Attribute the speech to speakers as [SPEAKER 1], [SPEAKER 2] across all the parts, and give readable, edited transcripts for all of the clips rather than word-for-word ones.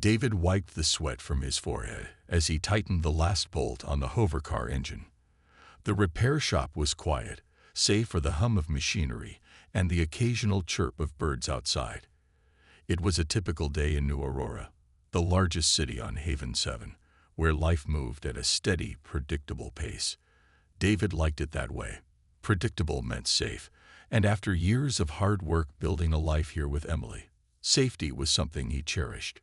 [SPEAKER 1] David wiped the sweat from his forehead as he tightened the last bolt on the hovercar engine. The repair shop was quiet, save for the hum of machinery and the occasional chirp of birds outside. It was a typical day in New Aurora, the largest city on Haven 7, where life moved at a steady, predictable pace. David liked it that way. Predictable meant safe, and after years of hard work building a life here with Emily, safety was something he cherished.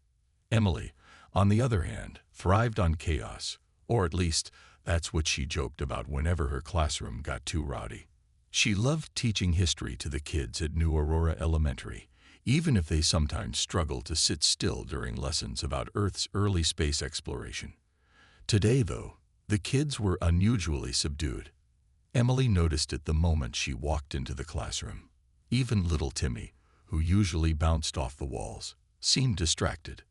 [SPEAKER 1] Emily, on the other hand, thrived on chaos, or at least that's what she joked about whenever her classroom got too rowdy. She loved teaching history to the kids at New Aurora Elementary, even if they sometimes struggled to sit still during lessons about Earth's early space exploration. Today, though, the kids were unusually subdued. Emily noticed it the moment she walked into the classroom. Even little Timmy, who usually bounced off the walls, seemed distracted.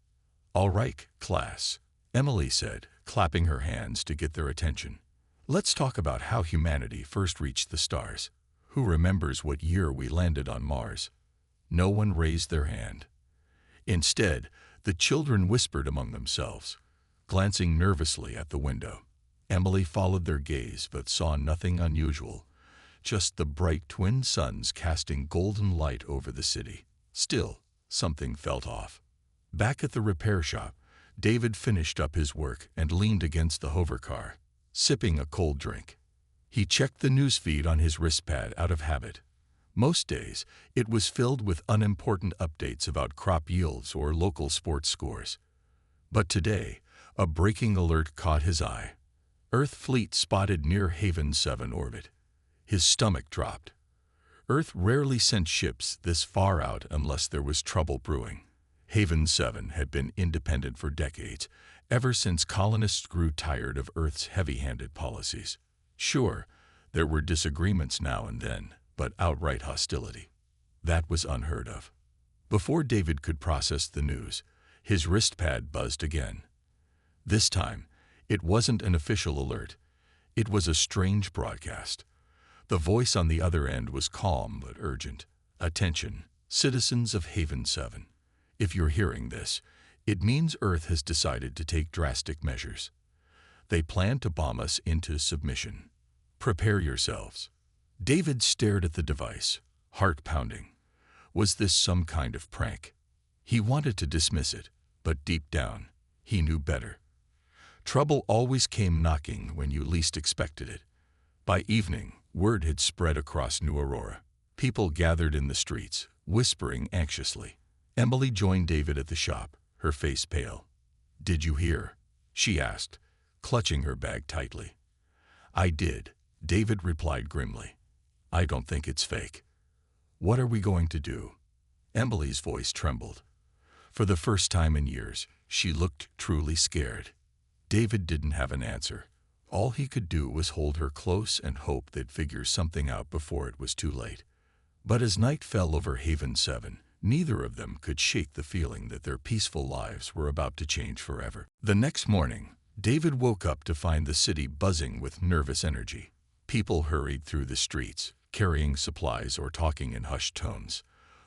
[SPEAKER 1] "All right, class," Emily said, clapping her hands to get their attention. "Let's talk about how humanity first reached the stars. Who remembers what year we landed on Mars?" No one raised their hand. Instead, the children whispered among themselves, glancing nervously at the window. Emily followed their gaze but saw nothing unusual, just the bright twin suns casting golden light over the city. Still, something felt off. Back at the repair shop, David finished up his work and leaned against the hovercar, sipping a cold drink. He checked the newsfeed on his wristpad out of habit. Most days, it was filled with unimportant updates about crop yields or local sports scores. But today, a breaking alert caught his eye. Earth fleet spotted near Haven 7 orbit. His stomach dropped. Earth rarely sent ships this far out unless there was trouble brewing. Haven 7 had been independent for decades, ever since colonists grew tired of Earth's heavy-handed policies. Sure, there were disagreements now and then, but outright hostility. That was unheard of. Before David could process the news, his wristpad buzzed again. This time, it wasn't an official alert. It was a strange broadcast. The voice on the other end was calm but urgent. "Attention, citizens of Haven 7. If you're hearing this, it means Earth has decided to take drastic measures. They plan to bomb us into submission. Prepare yourselves." David stared at the device, heart pounding. Was this some kind of prank? He wanted to dismiss it, but deep down, he knew better. Trouble always came knocking when you least expected it. By evening, word had spread across New Aurora. People gathered in the streets, whispering anxiously. Emily joined David at the shop, her face pale. "Did you hear?" she asked, clutching her bag tightly. "I did," David replied grimly. "I don't think it's fake." "What are we going to do?" Emily's voice trembled. For the first time in years, she looked truly scared. David didn't have an answer. All he could do was hold her close and hope they'd figure something out before it was too late. But as night fell over Haven 7, neither of them could shake the feeling that their peaceful lives were about to change forever. The next morning, David woke up to find the city buzzing with nervous energy. People hurried through the streets, carrying supplies or talking in hushed tones.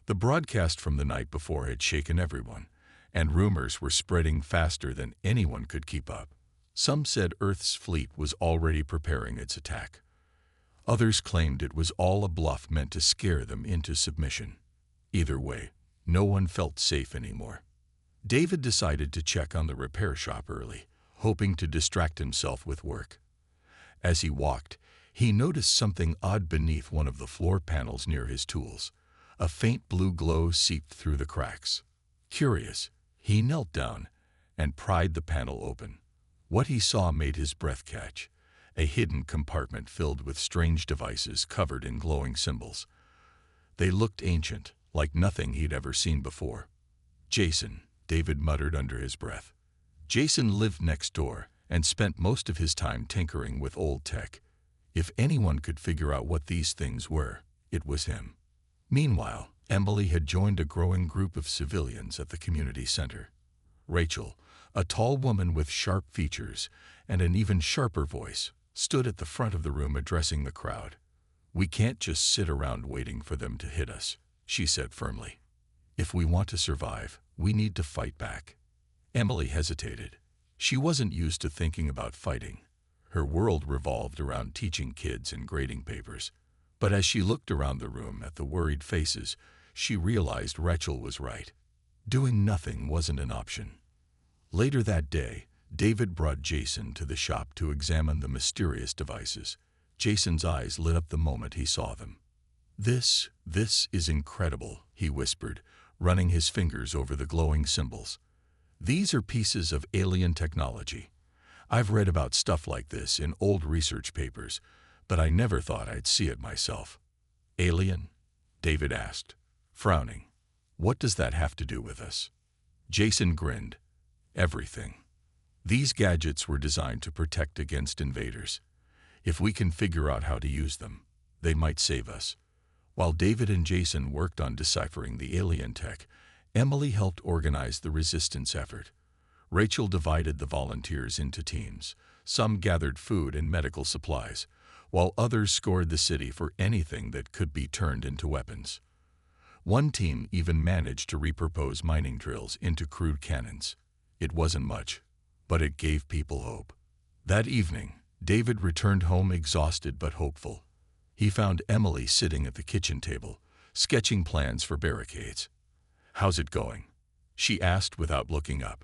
[SPEAKER 1] The broadcast from the night before had shaken everyone, and rumors were spreading faster than anyone could keep up. Some said Earth's fleet was already preparing its attack. Others claimed it was all a bluff meant to scare them into submission. Either way, no one felt safe anymore. David decided to check on the repair shop early, hoping to distract himself with work. As he walked, he noticed something odd beneath one of the floor panels near his tools. A faint blue glow seeped through the cracks. Curious, he knelt down and pried the panel open. What he saw made his breath catch. A hidden compartment filled with strange devices covered in glowing symbols. They looked ancient, like nothing he'd ever seen before. "Jason," David muttered under his breath. Jason lived next door and spent most of his time tinkering with old tech. If anyone could figure out what these things were, it was him. Meanwhile, Emily had joined a growing group of civilians at the community center. Rachel, a tall woman with sharp features and an even sharper voice, stood at the front of the room addressing the crowd. "We can't just sit around waiting for them to hit us," she said firmly. "If we want to survive, we need to fight back." Emily hesitated. She wasn't used to thinking about fighting. Her world revolved around teaching kids and grading papers. But as she looked around the room at the worried faces, she realized Rachel was right. Doing nothing wasn't an option. Later that day, David brought Jason to the shop to examine the mysterious devices. Jason's eyes lit up the moment he saw them. This is incredible," he whispered, running his fingers over the glowing symbols. "These are pieces of alien technology. I've read about stuff like this in old research papers, but I never thought I'd see it myself." "Alien?" David asked, frowning. "What does that have to do with us?" Jason grinned. "Everything. These gadgets were designed to protect against invaders. If we can figure out how to use them, they might save us." While David and Jason worked on deciphering the alien tech, Emily helped organize the resistance effort. Rachel divided the volunteers into teams. Some gathered food and medical supplies, while others scoured the city for anything that could be turned into weapons. One team even managed to repurpose mining drills into crude cannons. It wasn't much, but it gave people hope. That evening, David returned home exhausted but hopeful. He found Emily sitting at the kitchen table, sketching plans for barricades. "How's it going?" she asked without looking up.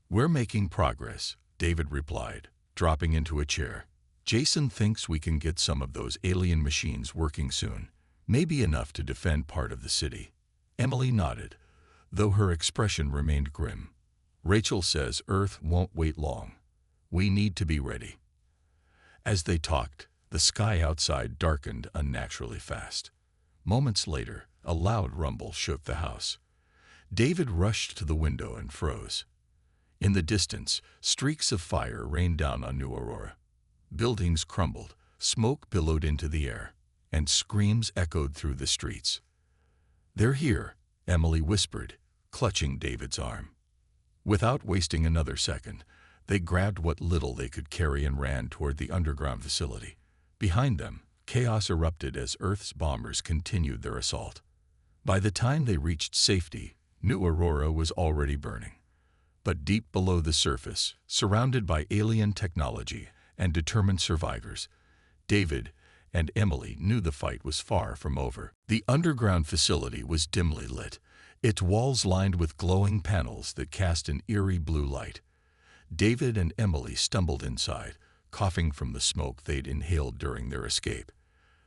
[SPEAKER 1] "We're making progress," David replied, dropping into a chair. "Jason thinks we can get some of those alien machines working soon, maybe enough to defend part of the city." Emily nodded, though her expression remained grim. "Rachel says Earth won't wait long. We need to be ready." As they talked, the sky outside darkened unnaturally fast. Moments later, a loud rumble shook the house. David rushed to the window and froze. In the distance, streaks of fire rained down on New Aurora. Buildings crumbled, smoke billowed into the air, and screams echoed through the streets. "They're here," Emily whispered, clutching David's arm. Without wasting another second, they grabbed what little they could carry and ran toward the underground facility. Behind them, chaos erupted as Earth's bombers continued their assault. By the time they reached safety, New Aurora was already burning. But deep below the surface, surrounded by alien technology and determined survivors, David and Emily knew the fight was far from over. The underground facility was dimly lit, its walls lined with glowing panels that cast an eerie blue light. David and Emily stumbled inside, coughing from the smoke they'd inhaled during their escape.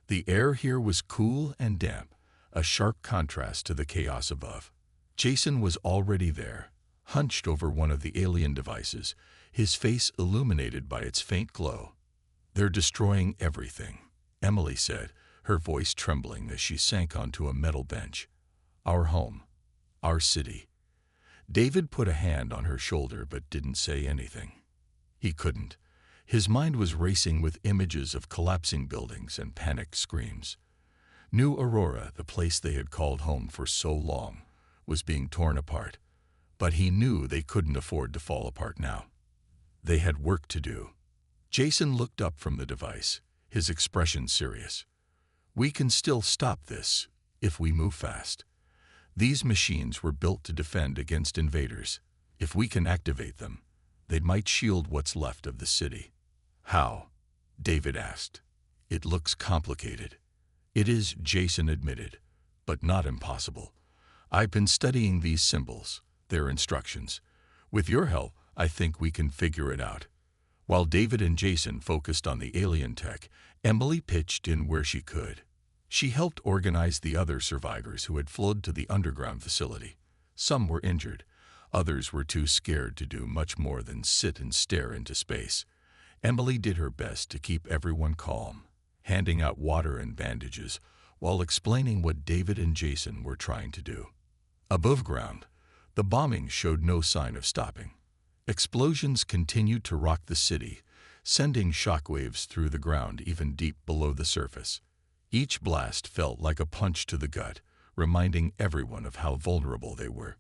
[SPEAKER 1] The air here was cool and damp, a sharp contrast to the chaos above. Jason was already there, hunched over one of the alien devices, his face illuminated by its faint glow. "They're destroying everything," Emily said, her voice trembling as she sank onto a metal bench. "Our home, our city." David put a hand on her shoulder but didn't say anything. He couldn't. His mind was racing with images of collapsing buildings and panicked screams. New Aurora, the place they had called home for so long, was being torn apart. But he knew they couldn't afford to fall apart now. They had work to do. Jason looked up from the device, his expression serious. "We can still stop this, if we move fast. These machines were built to defend against invaders. If we can activate them, they might shield what's left of the city." "How?" David asked. "It looks complicated." "It is," Jason admitted, "but not impossible. I've been studying these symbols, their instructions. With your help, I think we can figure it out." While David and Jason focused on the alien tech, Emily pitched in where she could. She helped organize the other survivors who had fled to the underground facility. Some were injured. Others were too scared to do much more than sit and stare into space. Emily did her best to keep everyone calm, handing out water and bandages while explaining what David and Jason were trying to do. Above ground, the bombing showed no sign of stopping. Explosions continued to rock the city, sending shockwaves through the ground even deep below the surface. Each blast felt like a punch to the gut, reminding everyone of how vulnerable they were.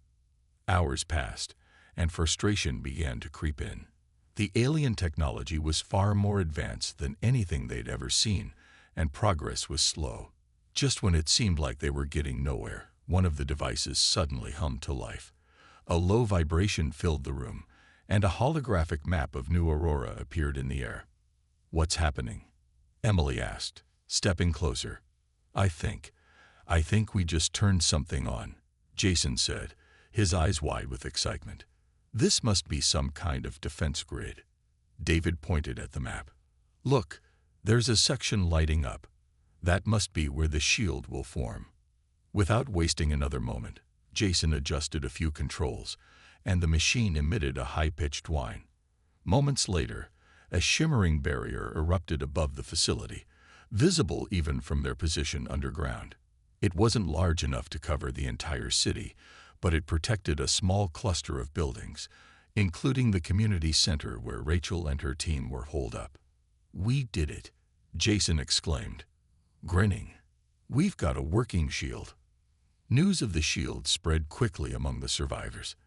[SPEAKER 1] Hours passed, and frustration began to creep in. The alien technology was far more advanced than anything they'd ever seen, and progress was slow. Just when it seemed like they were getting nowhere, one of the devices suddenly hummed to life. A low vibration filled the room, and a holographic map of New Aurora appeared in the air. "What's happening?" Emily asked, stepping closer. I think we just turned something on," Jason said, his eyes wide with excitement. "This must be some kind of defense grid." David pointed at the map. "Look, there's a section lighting up. That must be where the shield will form." Without wasting another moment, Jason adjusted a few controls, and the machine emitted a high-pitched whine. Moments later, a shimmering barrier erupted above the facility, visible even from their position underground. It wasn't large enough to cover the entire city, but it protected a small cluster of buildings, including the community center where Rachel and her team were holed up. "We did it," Jason exclaimed, grinning. "We've got a working shield." News of the shield spread quickly among the survivors.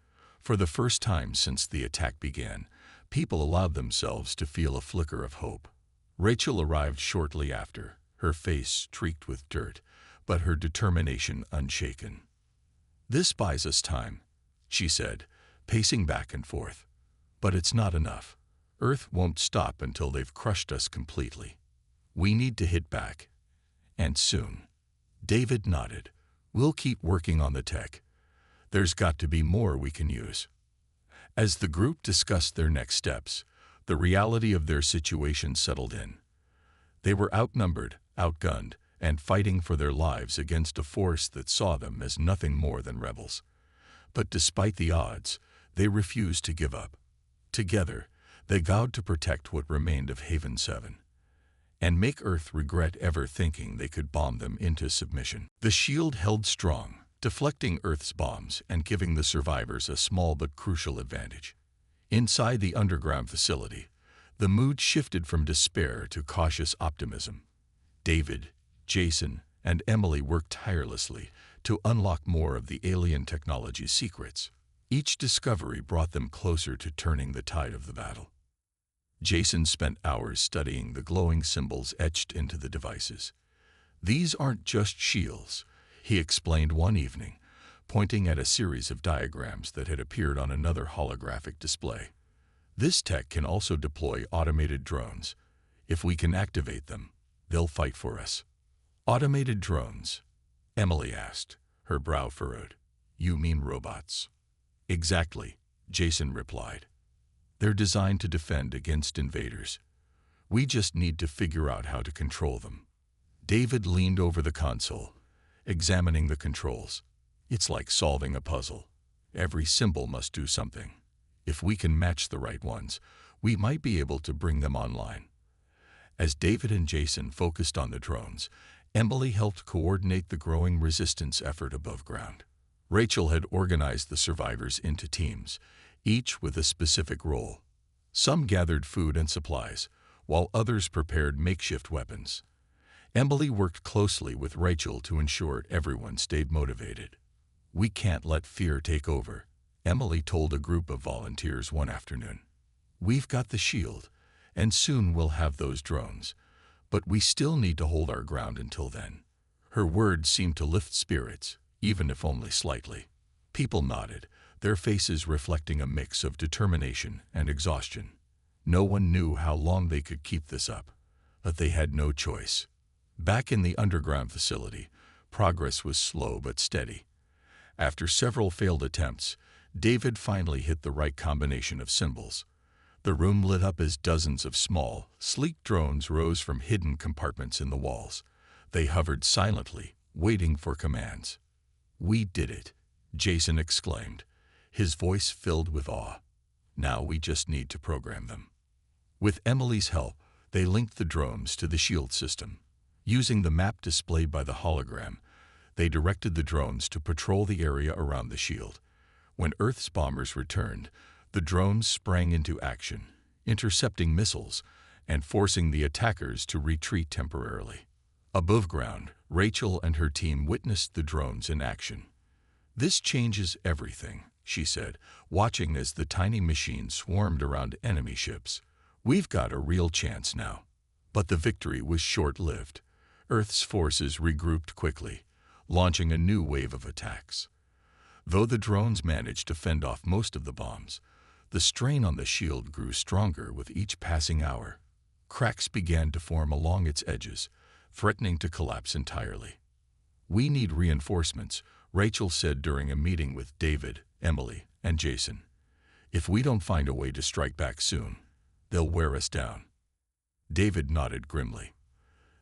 [SPEAKER 1] For the first time since the attack began, people allowed themselves to feel a flicker of hope. Rachel arrived shortly after, her face streaked with dirt, but her determination unshaken. "This buys us time," she said, pacing back and forth. "But it's not enough. Earth won't stop until they've crushed us completely. We need to hit back. And soon." David nodded. "We'll keep working on the tech. There's got to be more we can use." As the group discussed their next steps, the reality of their situation settled in. They were outnumbered, outgunned, and fighting for their lives against a force that saw them as nothing more than rebels. But despite the odds, they refused to give up. Together, they vowed to protect what remained of Haven 7, and make Earth regret ever thinking they could bomb them into submission. The shield held strong, deflecting Earth's bombs and giving the survivors a small but crucial advantage. Inside the underground facility, the mood shifted from despair to cautious optimism. David, Jason, and Emily worked tirelessly to unlock more of the alien technology's secrets. Each discovery brought them closer to turning the tide of the battle. Jason spent hours studying the glowing symbols etched into the devices. "These aren't just shields," he explained one evening, pointing at a series of diagrams that had appeared on another holographic display. "This tech can also deploy automated drones. If we can activate them, they'll fight for us." "Automated drones?" Emily asked, her brow furrowed. "You mean robots?" "Exactly," Jason replied. "They're designed to defend against invaders. We just need to figure out how to control them." David leaned over the console, examining the controls. "It's like solving a puzzle. Every symbol must do something. If we can match the right ones, we might be able to bring them online." As David and Jason focused on the drones, Emily helped coordinate the growing resistance effort above ground. Rachel had organized the survivors into teams, each with a specific role. Some gathered food and supplies, while others prepared makeshift weapons. Emily worked closely with Rachel to ensure everyone stayed motivated. "We can't let fear take over," Emily told a group of volunteers one afternoon. "We've got the shield, and soon we'll have those drones, but we still need to hold our ground until then." Her words seemed to lift spirits, even if only slightly. People nodded, their faces reflecting a mix of determination and exhaustion. No one knew how long they could keep this up, but they had no choice. Back in the underground facility, progress was slow but steady. After several failed attempts, David finally hit the right combination of symbols. The room lit up as dozens of small, sleek drones rose from hidden compartments in the walls. They hovered silently, waiting for commands. "We did it," Jason exclaimed, his voice filled with awe. "Now we just need to program them." With Emily's help, they linked the drones to the shield system. Using the map displayed by the hologram, they directed the drones to patrol the area around the shield. When Earth's bombers returned, the drones sprang into action, intercepting missiles and forcing the attackers to retreat temporarily. Above ground, Rachel and her team witnessed the drones in action. "This changes everything," she said, watching as the tiny machines swarmed around enemy ships. "We've got a real chance now." But the victory was short-lived. Earth's forces regrouped quickly, launching a new wave of attacks. Though the drones managed to fend off most of the bombs, The strain on the shield grew stronger with each passing hour. Cracks began to form along its edges, threatening to collapse entirely. "We need reinforcements," Rachel said during a meeting with David, Emily, and Jason. "If we don't find a way to strike back soon, they'll wear us down." David nodded grimly.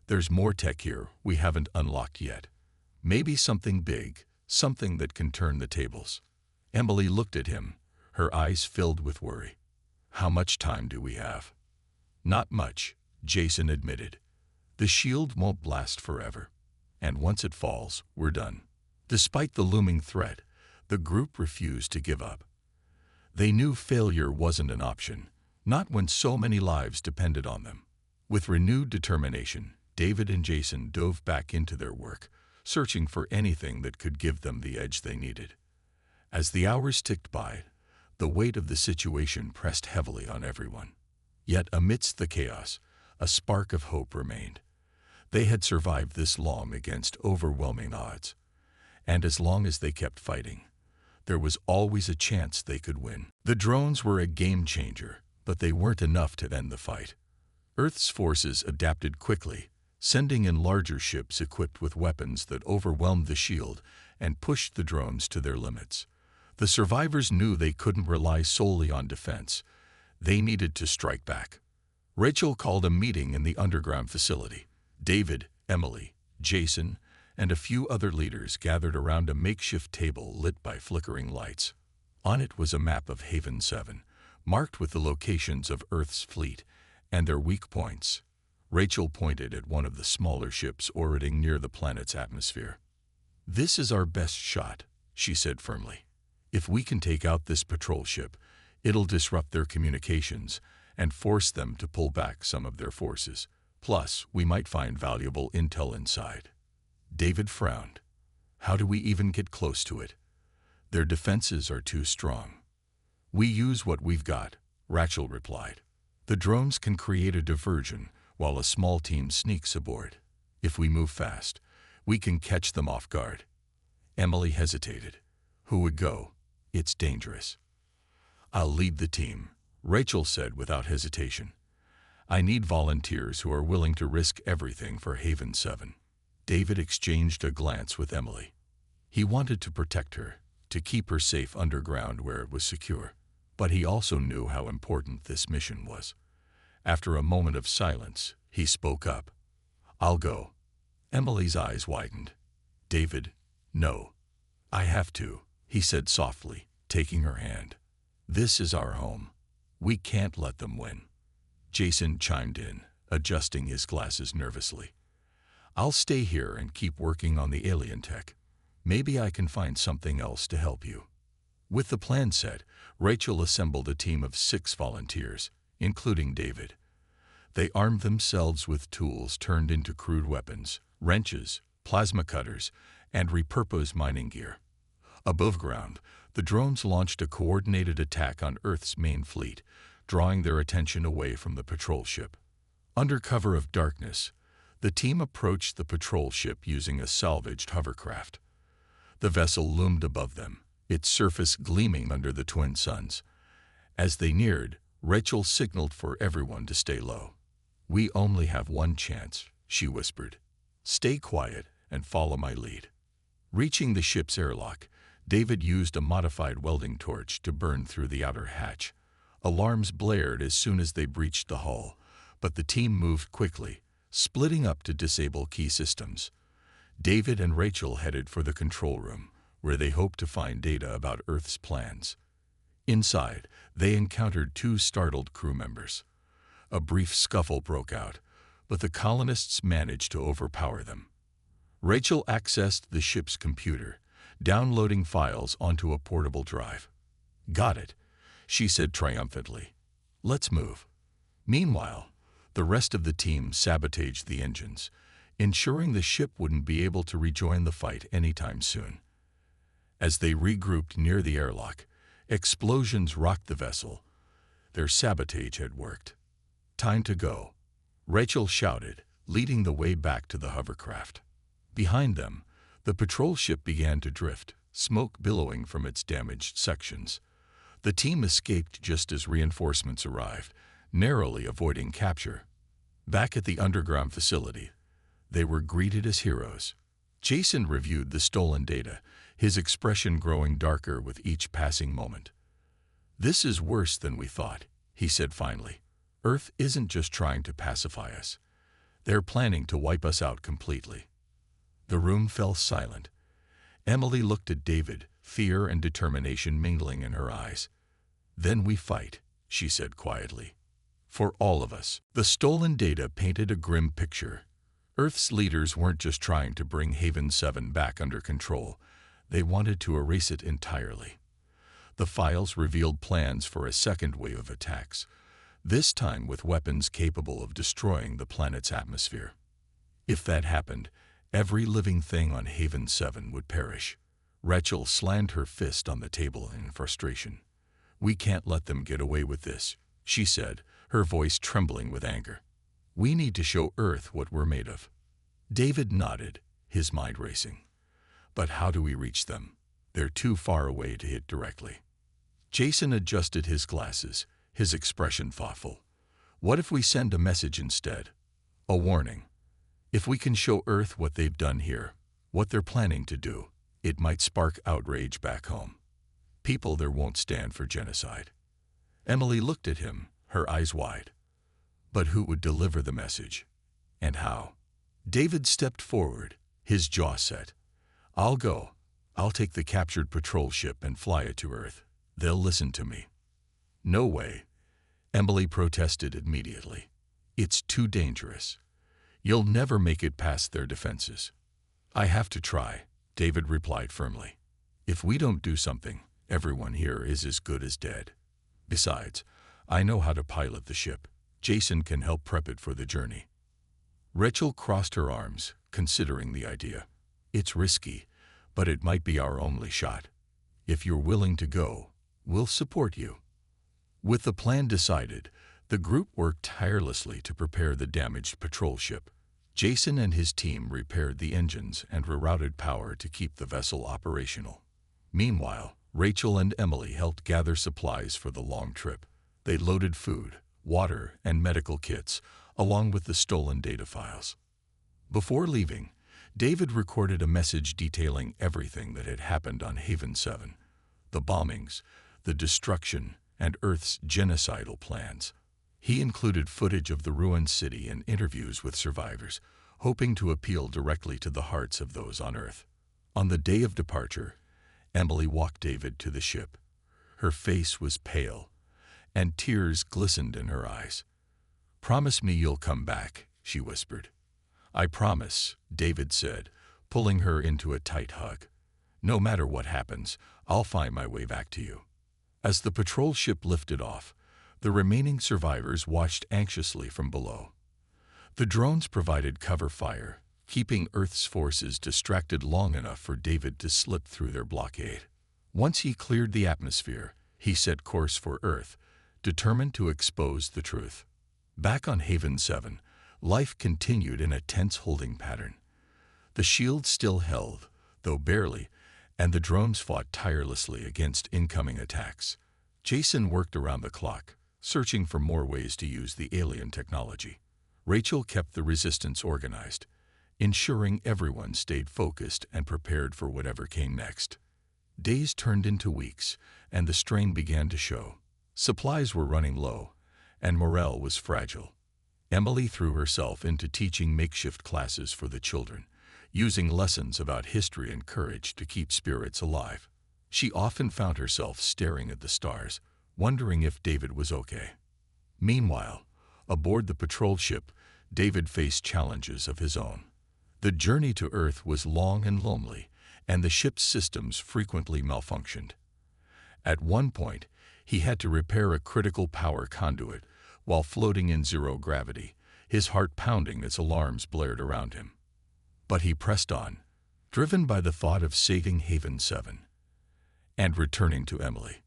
[SPEAKER 1] "There's more tech here we haven't unlocked yet. Maybe something big, something that can turn the tables." Emily looked at him, her eyes filled with worry. "How much time do we have?" "Not much," Jason admitted. "The shield won't last forever, and once it falls, we're done." Despite the looming threat, the group refused to give up. They knew failure wasn't an option, not when so many lives depended on them. With renewed determination, David and Jason dove back into their work, searching for anything that could give them the edge they needed. As the hours ticked by, the weight of the situation pressed heavily on everyone. Yet amidst the chaos, a spark of hope remained. They had survived this long against overwhelming odds, and as long as they kept fighting, there was always a chance they could win. The drones were a game changer, but they weren't enough to end the fight. Earth's forces adapted quickly, sending in larger ships equipped with weapons that overwhelmed the shield and pushed the drones to their limits. The survivors knew they couldn't rely solely on defense. They needed to strike back. Rachel called a meeting in the underground facility. David, Emily, Jason, and a few other leaders gathered around a makeshift table lit by flickering lights. On it was a map of Haven 7, marked with the locations of Earth's fleet and their weak points. Rachel pointed at one of the smaller ships orbiting near the planet's atmosphere. "This is our best shot," she said firmly. "If we can take out this patrol ship, it'll disrupt their communications and force them to pull back some of their forces. Plus, we might find valuable intel inside." David frowned. "How do we even get close to it? Their defenses are too strong." "We use what we've got," Rachel replied. "The drones can create a diversion while a small team sneaks aboard. If we move fast, we can catch them off guard." Emily hesitated. "Who would go? It's dangerous." "I'll lead the team," Rachel said without hesitation. "I need volunteers who are willing to risk everything for Haven 7. David exchanged a glance with Emily. He wanted to protect her, to keep her safe underground where it was secure. But he also knew how important this mission was. After a moment of silence, he spoke up. "I'll go." Emily's eyes widened. "David, no." "I have to," he said softly, taking her hand. "This is our home. We can't let them win." Jason chimed in, adjusting his glasses nervously. "I'll stay here and keep working on the alien tech. Maybe I can find something else to help you." With the plan set, Rachel assembled a team of 6 volunteers, including David. They armed themselves with tools turned into crude weapons, wrenches, plasma cutters, and repurposed mining gear. Above ground, the drones launched a coordinated attack on Earth's main fleet, drawing their attention away from the patrol ship. Under cover of darkness, the team approached the patrol ship using a salvaged hovercraft. The vessel loomed above them, its surface gleaming under the twin suns. As they neared, Rachel signaled for everyone to stay low. "We only have one chance," she whispered. "Stay quiet and follow my lead." Reaching the ship's airlock, David used a modified welding torch to burn through the outer hatch. Alarms blared as soon as they breached the hull, but the team moved quickly, splitting up to disable key systems. David and Rachel headed for the control room, where they hoped to find data about Earth's plans. Inside, they encountered 2 startled crew members. A brief scuffle broke out, but the colonists managed to overpower them. Rachel accessed the ship's computer, downloading files onto a portable drive. "Got it," she said triumphantly. "Let's move." Meanwhile, the rest of the team sabotaged the engines, ensuring the ship wouldn't be able to rejoin the fight anytime soon. As they regrouped near the airlock, explosions rocked the vessel. Their sabotage had worked. "Time to go," Rachel shouted, leading the way back to the hovercraft. Behind them, the patrol ship began to drift, smoke billowing from its damaged sections. The team escaped just as reinforcements arrived, narrowly avoiding capture. Back at the underground facility, they were greeted as heroes. Jason reviewed the stolen data, his expression growing darker with each passing moment. "This is worse than we thought," he said finally. "Earth isn't just trying to pacify us. They're planning to wipe us out completely." The room fell silent. Emily looked at David, fear and determination mingling in her eyes. "Then we fight," she said quietly. "For all of us." The stolen data painted a grim picture. Earth's leaders weren't just trying to bring Haven 7 back under control. They wanted to erase it entirely. The files revealed plans for a second wave of attacks, this time with weapons capable of destroying the planet's atmosphere. If that happened, every living thing on Haven 7 would perish. Rachel slammed her fist on the table in frustration. "We can't let them get away with this," she said, her voice trembling with anger. "We need to show Earth what we're made of." David nodded, his mind racing. "But how do we reach them? They're too far away to hit directly." Jason adjusted his glasses, his expression thoughtful. "What if we send a message instead? A warning. If we can show Earth what they've done here, what they're planning to do, it might spark outrage back home. People there won't stand for genocide." Emily looked at him, her eyes wide. "But who would deliver the message? And how?" David stepped forward, his jaw set. "I'll go. I'll take the captured patrol ship and fly it to Earth. They'll listen to me." "No way," Emily protested immediately. "It's too dangerous. You'll never make it past their defenses." "I have to try," David replied firmly. "If we don't do something, everyone here is as good as dead. Besides, I know how to pilot the ship. Jason can help prep it for the journey." Rachel crossed her arms, considering the idea. "It's risky, but it might be our only shot. If you're willing to go, we'll support you." With the plan decided, the group worked tirelessly to prepare the damaged patrol ship. Jason and his team repaired the engines and rerouted power to keep the vessel operational. Meanwhile, Rachel and Emily helped gather supplies for the long trip. They loaded food, water, and medical kits, along with the stolen data files. Before leaving, David recorded a message detailing everything that had happened on Haven 7, the bombings, the destruction, and Earth's genocidal plans. He included footage of the ruined city and interviews with survivors, hoping to appeal directly to the hearts of those on Earth. On the day of departure, Emily walked David to the ship. Her face was pale, and tears glistened in her eyes. "Promise me you'll come back," she whispered. "I promise," David said, pulling her into a tight hug. "No matter what happens, I'll find my way back to you." As the patrol ship lifted off, the remaining survivors watched anxiously from below. The drones provided cover fire, keeping Earth's forces distracted long enough for David to slip through their blockade. Once he cleared the atmosphere, he set course for Earth, determined to expose the truth. Back on Haven 7, life continued in a tense holding pattern. The shield still held, though barely, and the drones fought tirelessly against incoming attacks. Jason worked around the clock, searching for more ways to use the alien technology. Rachel kept the resistance organized, ensuring everyone stayed focused and prepared for whatever came next. Days turned into weeks, and the strain began to show. Supplies were running low, and morale was fragile. Emily threw herself into teaching makeshift classes for the children, using lessons about history and courage to keep spirits alive. She often found herself staring at the stars, wondering if David was okay. Meanwhile, aboard the patrol ship, David faced challenges of his own. The journey to Earth was long and lonely, and the ship's systems frequently malfunctioned. At one point, he had to repair a critical power conduit while floating in zero gravity, his heart pounding as alarms blared around him. But he pressed on, driven by the thought of saving Haven 7 and returning to Emily.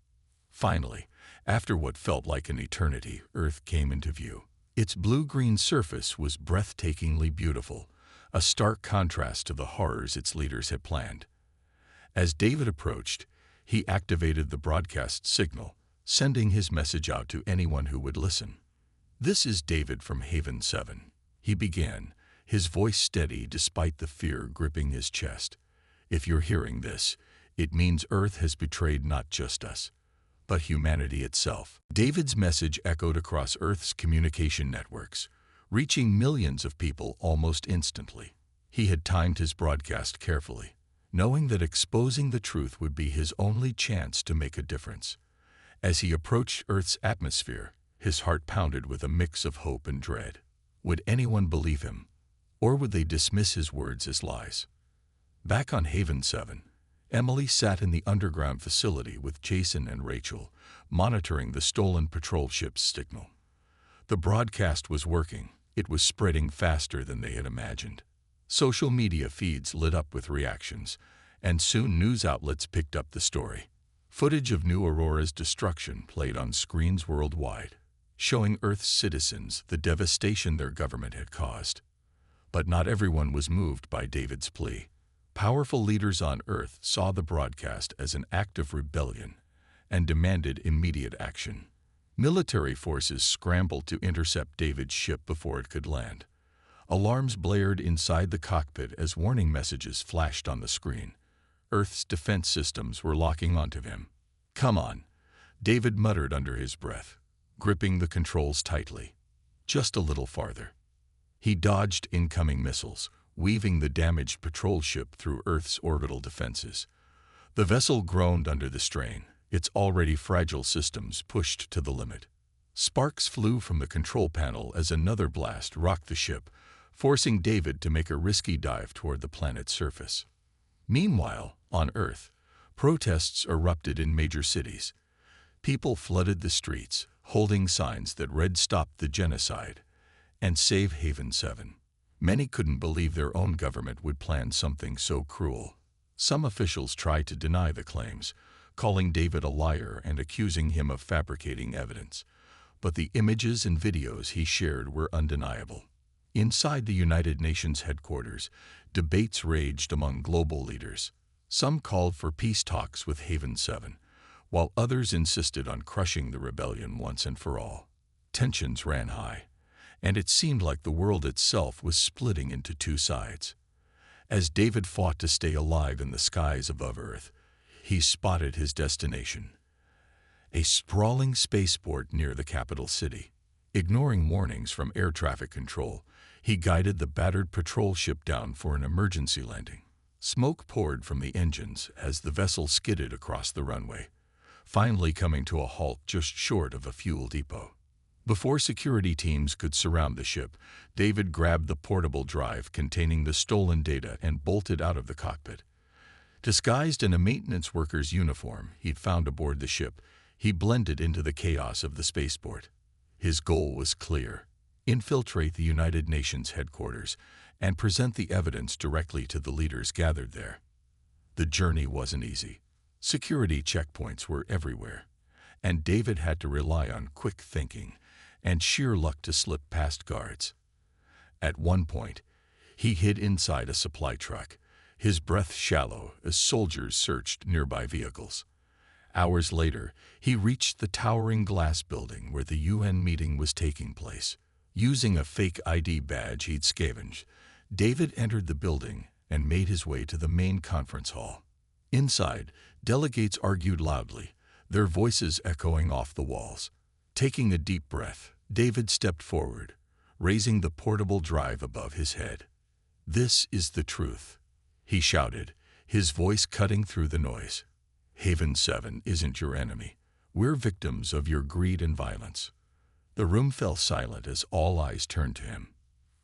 [SPEAKER 1] Finally, after what felt like an eternity, Earth came into view. Its blue-green surface was breathtakingly beautiful, a stark contrast to the horrors its leaders had planned. As David approached, he activated the broadcast signal, sending his message out to anyone who would listen. "This is David from Haven 7, he began, his voice steady despite the fear gripping his chest. "If you're hearing this, it means Earth has betrayed not just us, but humanity itself." David's message echoed across Earth's communication networks, reaching millions of people almost instantly. He had timed his broadcast carefully, knowing that exposing the truth would be his only chance to make a difference. As he approached Earth's atmosphere, his heart pounded with a mix of hope and dread. Would anyone believe him, or would they dismiss his words as lies? Back on Haven 7, Emily sat in the underground facility with Jason and Rachel, monitoring the stolen patrol ship's signal. The broadcast was working. It was spreading faster than they had imagined. Social media feeds lit up with reactions, and soon news outlets picked up the story. Footage of New Aurora's destruction played on screens worldwide, showing Earth's citizens the devastation their government had caused. But not everyone was moved by David's plea. Powerful leaders on Earth saw the broadcast as an act of rebellion and demanded immediate action. Military forces scrambled to intercept David's ship before it could land. Alarms blared inside the cockpit as warning messages flashed on the screen. Earth's defense systems were locking onto him. "Come on," David muttered under his breath, gripping the controls tightly. Just a little farther. He dodged incoming missiles, weaving the damaged patrol ship through Earth's orbital defenses. The vessel groaned under the strain, its already fragile systems pushed to the limit. Sparks flew from the control panel as another blast rocked the ship, forcing David to make a risky dive toward the planet's surface. Meanwhile, on Earth, protests erupted in major cities. People flooded the streets, holding signs that read "Stop the Genocide" and "Save Haven 7." Many couldn't believe their own government would plan something so cruel. Some officials tried to deny the claims, calling David a liar and accusing him of fabricating evidence. But the images and videos he shared were undeniable. Inside the United Nations headquarters, debates raged among global leaders. Some called for peace talks with Haven 7, while others insisted on crushing the rebellion once and for all. Tensions ran high, and it seemed like the world itself was splitting into two sides. As David fought to stay alive in the skies above Earth, he spotted his destination, a sprawling spaceport near the capital city. Ignoring warnings from air traffic control, he guided the battered patrol ship down for an emergency landing. Smoke poured from the engines as the vessel skidded across the runway, finally coming to a halt just short of a fuel depot. Before security teams could surround the ship, David grabbed the portable drive containing the stolen data and bolted out of the cockpit. Disguised in a maintenance worker's uniform he'd found aboard the ship, he blended into the chaos of the spaceport. His goal was clear: infiltrate the United Nations headquarters and present the evidence directly to the leaders gathered there. The journey wasn't easy. Security checkpoints were everywhere, and David had to rely on quick thinking and sheer luck to slip past guards. At one point, he hid inside a supply truck, his breath shallow as soldiers searched nearby vehicles. Hours later, he reached the towering glass building where the UN meeting was taking place. Using a fake ID badge he'd scavenged, David entered the building and made his way to the main conference hall. Inside, delegates argued loudly, their voices echoing off the walls. Taking a deep breath, David stepped forward, raising the portable drive above his head. "This is the truth," he shouted, his voice cutting through the noise. "Haven 7 isn't your enemy. We're victims of your greed and violence." The room fell silent as all eyes turned to him.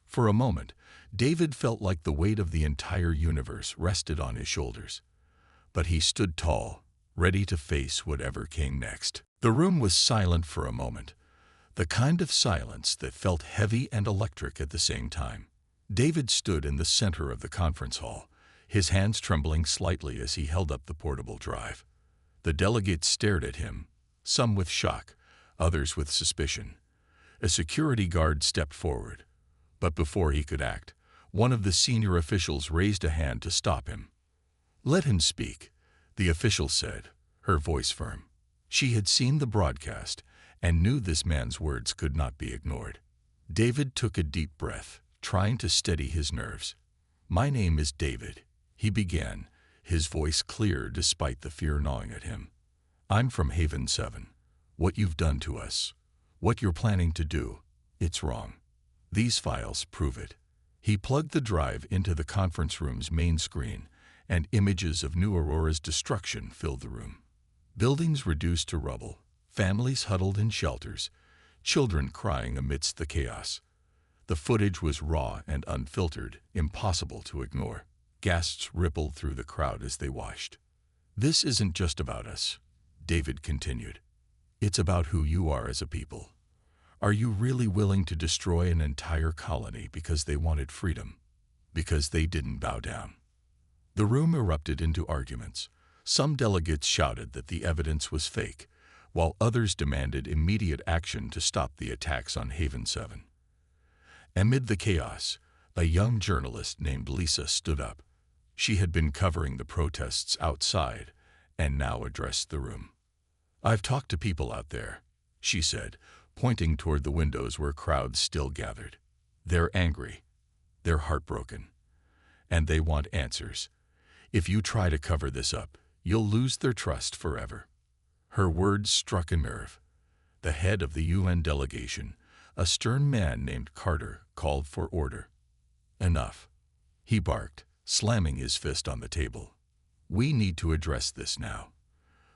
[SPEAKER 1] For a moment, David felt like the weight of the entire universe rested on his shoulders. But he stood tall, ready to face whatever came next. The room was silent for a moment, the kind of silence that felt heavy and electric at the same time. David stood in the center of the conference hall, his hands trembling slightly as he held up the portable drive. The delegates stared at him, some with shock, others with suspicion. A security guard stepped forward, but before he could act, one of the senior officials raised a hand to stop him. "Let him speak," the official said, her voice firm. She had seen the broadcast and knew this man's words could not be ignored. David took a deep breath, trying to steady his nerves. "My name is David," he began, his voice clear despite the fear gnawing at him. "I'm from Haven 7. What you've done to us, what you're planning to do, it's wrong. These files prove it." He plugged the drive into the conference room's main screen, and images of New Aurora's destruction filled the room. Buildings reduced to rubble, families huddled in shelters, children crying amidst the chaos. The footage was raw and unfiltered, impossible to ignore. Gasps rippled through the crowd as they watched. "This isn't just about us," David continued. "It's about who you are as a people. Are you really willing to destroy an entire colony because they wanted freedom? Because they didn't bow down?" The room erupted into arguments. Some delegates shouted that the evidence was fake, while others demanded immediate action to stop the attacks on Haven 7. Amid the chaos, a young journalist named Lisa stood up. She had been covering the protests outside and now addressed the room. "I've talked to people out there," she said, pointing toward the windows where crowds still gathered. "They're angry, they're heartbroken, and they want answers. If you try to cover this up, you'll lose their trust forever." Her words struck a nerve. The head of the UN delegation, a stern man named Carter, called for order. "Enough," he barked, slamming his fist on the table. "We need to address this now.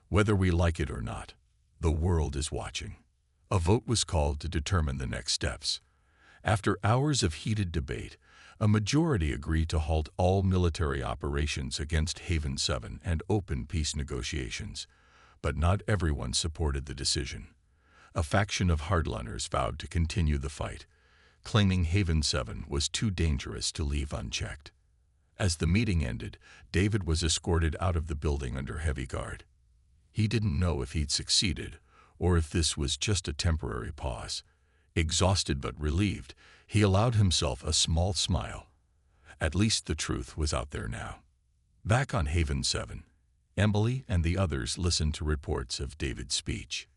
[SPEAKER 1] Whether we like it or not, the world is watching." A vote was called to determine the next steps. After hours of heated debate, a majority agreed to halt all military operations against Haven 7 and open peace negotiations. But not everyone supported the decision. A faction of hardliners vowed to continue the fight, claiming Haven 7 was too dangerous to leave unchecked. As the meeting ended, David was escorted out of the building under heavy guard. He didn't know if he'd succeeded, or if this was just a temporary pause. Exhausted but relieved, he allowed himself a small smile. At least the truth was out there now. Back on Haven 7, Emily and the others listened to reports of David's speech.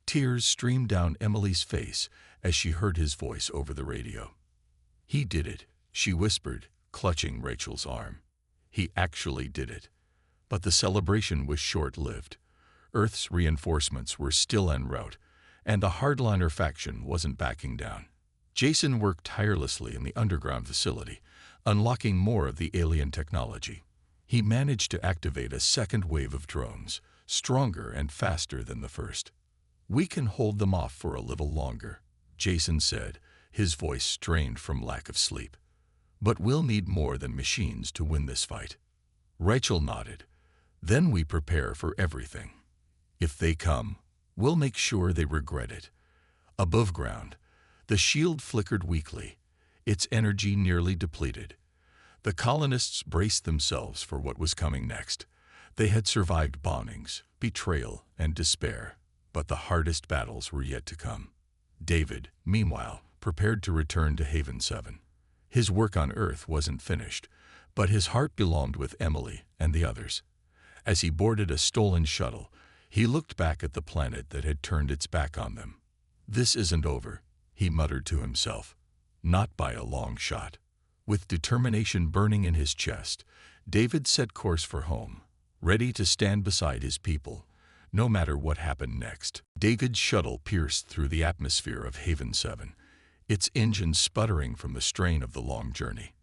[SPEAKER 1] Tears streamed down Emily's face as she heard his voice over the radio. "He did it," she whispered, clutching Rachel's arm. "He actually did it." But the celebration was short-lived. Earth's reinforcements were still en route, and the hardliner faction wasn't backing down. Jason worked tirelessly in the underground facility, unlocking more of the alien technology. He managed to activate a second wave of drones, stronger and faster than the first. "We can hold them off for a little longer," Jason said, his voice strained from lack of sleep. "But we'll need more than machines to win this fight." Rachel nodded. "Then we prepare for everything. If they come, we'll make sure they regret it." Above ground, the shield flickered weakly, its energy nearly depleted. The colonists braced themselves for what was coming next. They had survived bombings, betrayal, and despair, but the hardest battles were yet to come. David, meanwhile, prepared to return to Haven 7. His work on Earth wasn't finished, but his heart belonged with Emily and the others. As he boarded a stolen shuttle, he looked back at the planet that had turned its back on them. "This isn't over," he muttered to himself. "Not by a long shot." With determination burning in his chest, David set course for home, ready to stand beside his people, no matter what happened next. David's shuttle pierced through the atmosphere of Haven 7, its engine sputtering from the strain of the long journey.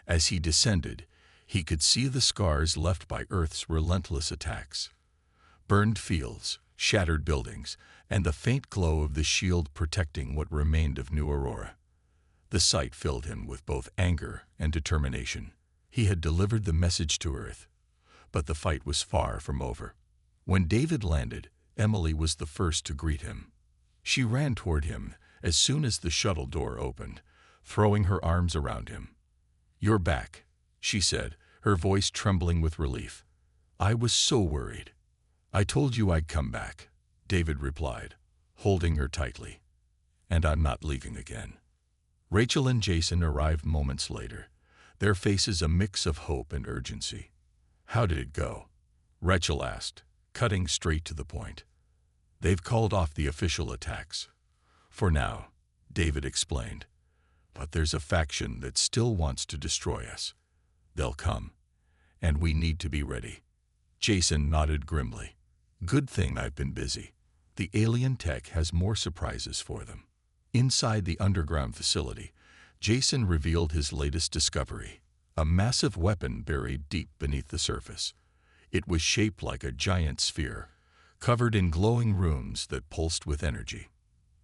[SPEAKER 1] As he descended, he could see the scars left by Earth's relentless attacks. Burned fields, shattered buildings, and the faint glow of the shield protecting what remained of New Aurora. The sight filled him with both anger and determination. He had delivered the message to Earth, but the fight was far from over. When David landed, Emily was the first to greet him. She ran toward him as soon as the shuttle door opened, throwing her arms around him. "You're back," she said, her voice trembling with relief. "I was so worried." "I told you I'd come back," David replied, holding her tightly. "And I'm not leaving again." Rachel and Jason arrived moments later, their faces a mix of hope and urgency. "How did it go?" Rachel asked, cutting straight to the point. They've called off the official attacks. For now, David explained. But there's a faction that still wants to destroy us. They'll come, and we need to be ready. Jason nodded grimly. Good thing I've been busy. The alien tech has more surprises for them. Inside the underground facility, Jason revealed his latest discovery, a massive weapon buried deep beneath the surface. It was shaped like a giant sphere, covered in glowing runes that pulsed with energy.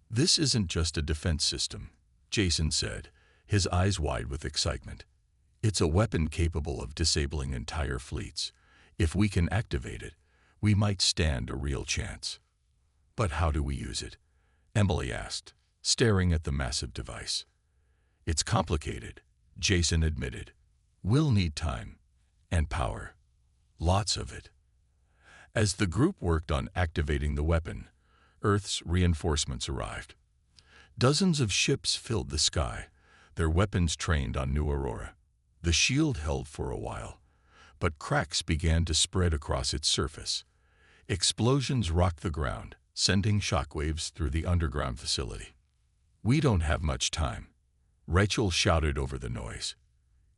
[SPEAKER 1] This isn't just a defense system, Jason said, his eyes wide with excitement. It's a weapon capable of disabling entire fleets. If we can activate it, we might stand a real chance. But how do we use it? Emily asked, staring at the massive device. It's complicated, Jason admitted. We'll need time and power. Lots of it. As the group worked on activating the weapon, Earth's reinforcements arrived. Dozens of ships filled the sky, their weapons trained on New Aurora. The shield held for a while, but cracks began to spread across its surface. Explosions rocked the ground, sending shockwaves through the underground facility. We don't have much time, Rachel shouted over the noise.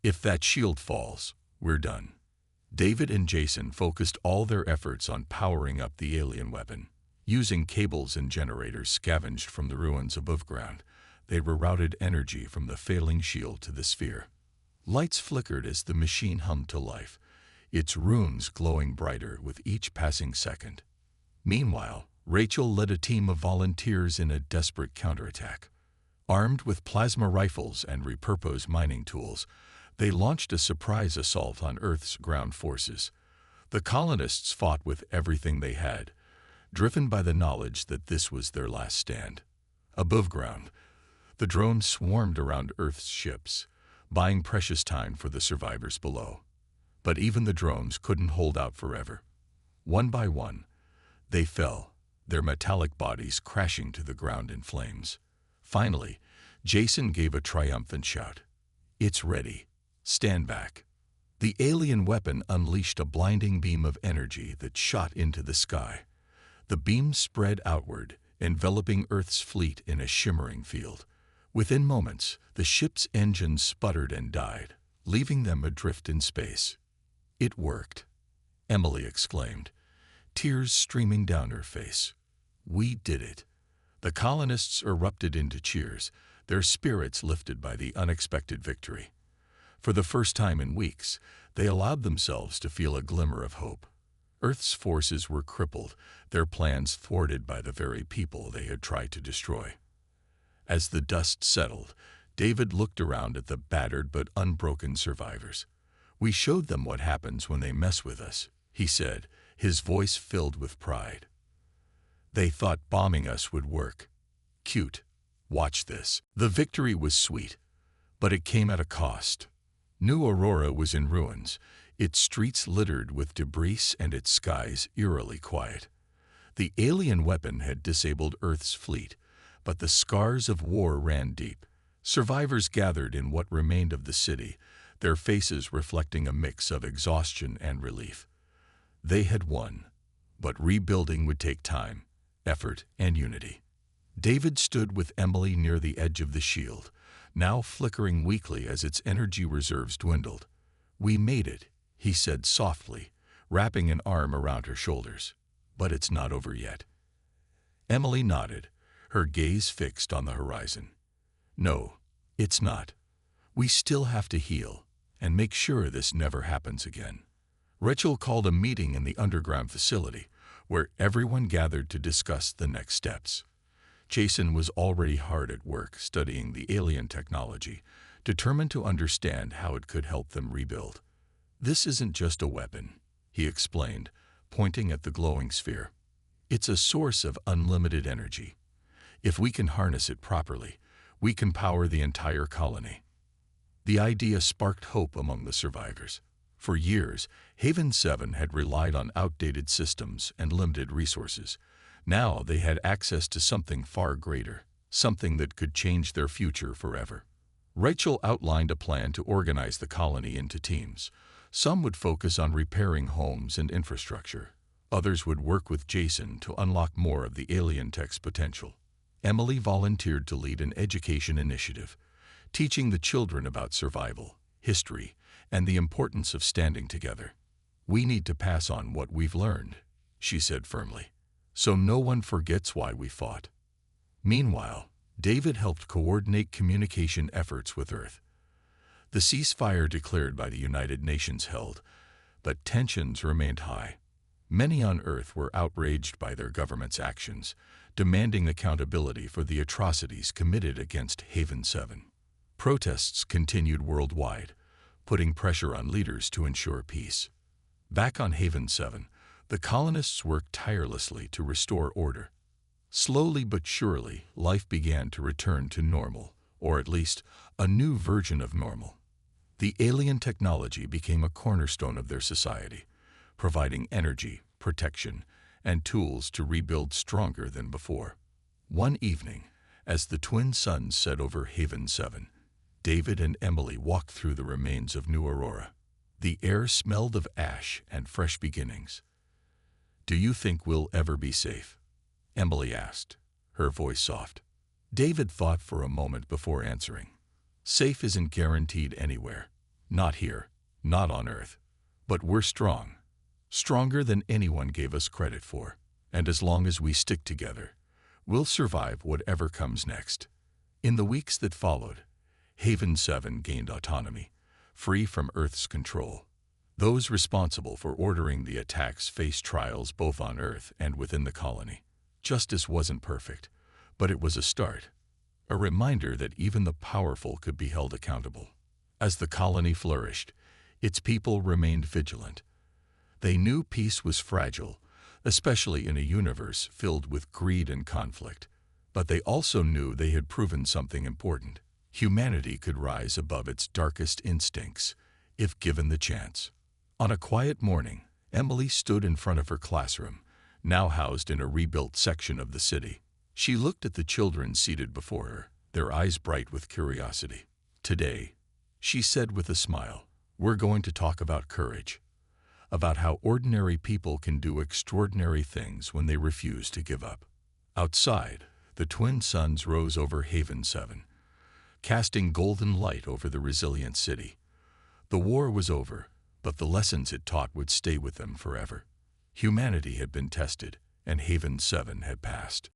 [SPEAKER 1] If that shield falls, we're done. David and Jason focused all their efforts on powering up the alien weapon. Using cables and generators scavenged from the ruins above ground, they rerouted energy from the failing shield to the sphere. Lights flickered as the machine hummed to life, its runes glowing brighter with each passing second. Meanwhile, Rachel led a team of volunteers in a desperate counterattack. Armed with plasma rifles and repurposed mining tools, they launched a surprise assault on Earth's ground forces. The colonists fought with everything they had, driven by the knowledge that this was their last stand. Above ground, the drones swarmed around Earth's ships, buying precious time for the survivors below. But even the drones couldn't hold out forever. One by one, they fell, their metallic bodies crashing to the ground in flames. Finally, Jason gave a triumphant shout. It's ready. Stand back. The alien weapon unleashed a blinding beam of energy that shot into the sky. The beam spread outward, enveloping Earth's fleet in a shimmering field. Within moments, the ship's engines sputtered and died, leaving them adrift in space. It worked, Emily exclaimed, tears streaming down her face. We did it. The colonists erupted into cheers, their spirits lifted by the unexpected victory. For the first time in weeks, they allowed themselves to feel a glimmer of hope. Earth's forces were crippled, their plans thwarted by the very people they had tried to destroy. As the dust settled, David looked around at the battered but unbroken survivors. We showed them what happens when they mess with us, he said, his voice filled with pride. They thought bombing us would work. Cute. Watch this. The victory was sweet, but it came at a cost. New Aurora was in ruins, its streets littered with debris and its skies eerily quiet. The alien weapon had disabled Earth's fleet, but the scars of war ran deep. Survivors gathered in what remained of the city, their faces reflecting a mix of exhaustion and relief. They had won, but rebuilding would take time, effort, and unity. David stood with Emily near the edge of the shield, now flickering weakly as its energy reserves dwindled. We made it, he said softly, wrapping an arm around her shoulders. But it's not over yet. Emily nodded, her gaze fixed on the horizon. No, it's not. We still have to heal and make sure this never happens again. Rachel called a meeting in the underground facility, where everyone gathered to discuss the next steps. Jason was already hard at work studying the alien technology, determined to understand how it could help them rebuild. This isn't just a weapon, he explained, pointing at the glowing sphere. It's a source of unlimited energy. If we can harness it properly, we can power the entire colony. The idea sparked hope among the survivors. For years, Haven 7 had relied on outdated systems and limited resources. Now they had access to something far greater, something that could change their future forever. Rachel outlined a plan to organize the colony into teams. Some would focus on repairing homes and infrastructure. Others would work with Jason to unlock more of the alien tech's potential. Emily volunteered to lead an education initiative, teaching the children about survival, history, and the importance of standing together. "We need to pass on what we've learned," she said firmly, "so no one forgets why we fought." Meanwhile, David helped coordinate communication efforts with Earth. The ceasefire declared by the United Nations held, but tensions remained high. Many on Earth were outraged by their government's actions, demanding accountability for the atrocities committed against Haven 7. Protests continued worldwide, putting pressure on leaders to ensure peace. Back on Haven 7, the colonists worked tirelessly to restore order. Slowly but surely, life began to return to normal, or at least a new version of normal. The alien technology became a cornerstone of their society, providing energy, protection, and tools to rebuild stronger than before. One evening, as the twin suns set over Haven 7, David and Emily walked through the remains of New Aurora. The air smelled of ash and fresh beginnings. "Do you think we'll ever be safe?" Emily asked, her voice soft. David thought for a moment before answering. "Safe isn't guaranteed anywhere. Not here, not on Earth. But we're strong. Stronger than anyone gave us credit for. And as long as we stick together, we'll survive whatever comes next." In the weeks that followed, Haven 7 gained autonomy, free from Earth's control. Those responsible for ordering the attacks faced trials both on Earth and within the colony. Justice wasn't perfect, but it was a start, a reminder that even the powerful could be held accountable. As the colony flourished, its people remained vigilant. They knew peace was fragile, especially in a universe filled with greed and conflict. But they also knew they had proven something important. Humanity could rise above its darkest instincts, if given the chance. On a quiet morning, Emily stood in front of her classroom, now housed in a rebuilt section of the city. She looked at the children seated before her, their eyes bright with curiosity. "Today," she said with a smile, "we're going to talk about courage, about how ordinary people can do extraordinary things when they refuse to give up." Outside, the twin suns rose over Haven 7, casting golden light over the resilient city. The war was over, but the lessons it taught would stay with them forever. Humanity had been tested, and Haven 7 had passed.